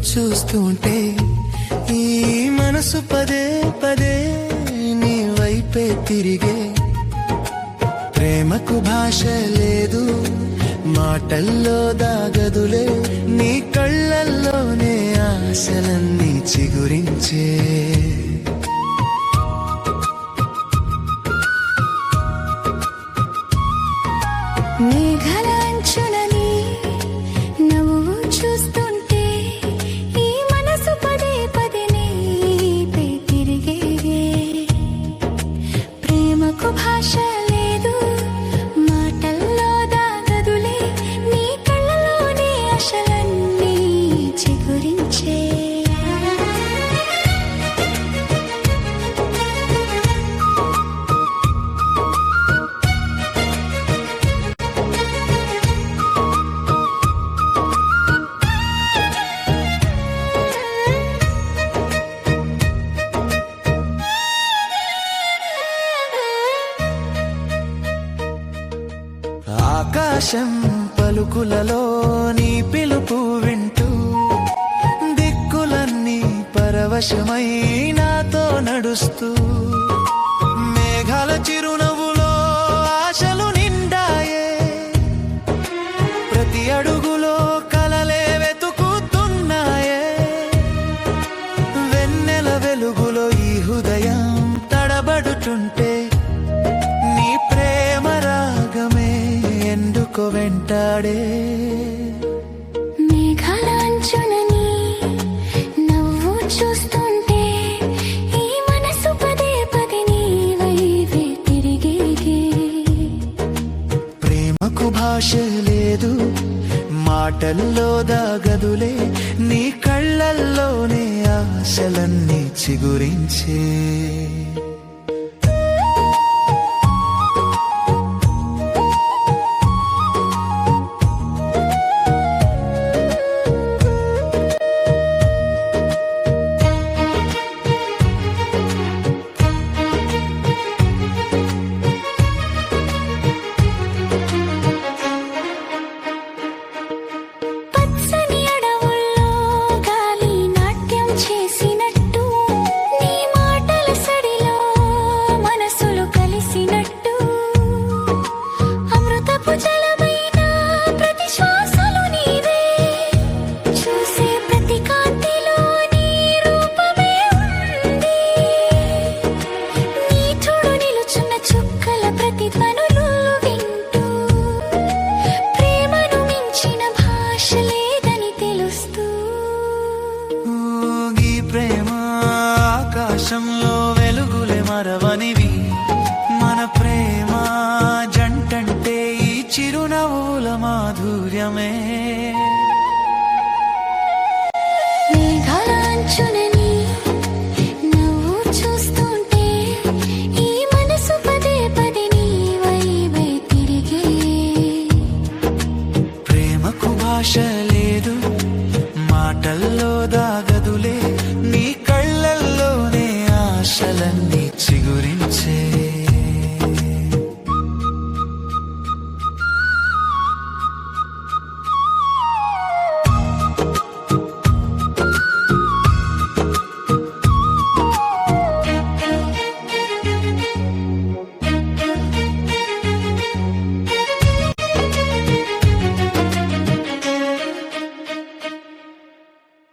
చూస్తుంటే ఈ మనసు పదే పదే నీ వైపే తిరిగే. ప్రేమకు భాష లేదు, మాటల్లో దాగదులే, నీ కళ్ళల్లోనే ఆశలన్నీ చిగురించే. మేఘాలంచునని నవ్వు చూస్తుంటే ఈ మనసు పదే పదే నీపై తిరిగే. ప్రేమకు భాష లేదు, మాటల్లో దాగదులే, నీ కళ్ళలోనే ఆశలన్నీ చిగురించే. ఆకాశం పలుకులలో నీ పిలుపు వింటూ దిక్కులన్నీ పరవశమై నాతో నడుస్తూ, మేఘాల చిరునవ్వులో ఆశలు నిండాయే, ప్రతి అడుగులో కలలే వెతుకుతున్నాయే. వెన్నెల వెలుగులో ఈ హృదయం తడబడుతుంటే నీ ప్రేమ రాగమే ఎందుకు వెంటాడే. మేఘాల అంచునని నవ్వు చూస్తుంటే ఈ మనసు పదే పదే నీ వైపే తిరిగే. ప్రేమకు భాష లేదు, మాటల్లో దాగదులే, నీ కళ్ళల్లోనే ఆశలన్నీ చిగురించే. పచ్చని అడవుల్లో గాలి నాట్యం చేసినట్టు, నీ మాటల సడిలో మనసులు కలిసినట్టు, అమృతపు జలమైన ప్రతి శ్వాసలు నీవే, చూసే ప్రతి కాంతిలో నీ రూపమే ఉంది. నీ చూడు నిలుచున్న చుక్కల ప్రతి ధ్వనులు వింటూ, ప్రేమను మించిన భాష లేదని తెలుస్తూ. ఈ ప్రేమ ఆకాశంలో వెలుగులే మరవనివి, మన ప్రేమ జంటంటే ఈ చిరునవ్వుల మాధుర్యమే. మేఘాల అంచునని నవ్వు చూస్తుంటే ఈ మనసు పదే పదే నీ వైపే తిరిగే. ప్రేమకు భాష లేదు, మాటల్లో దాగదులే, నీ కళ్ళల్లోనే ఆశలన్నీ చిగురించే.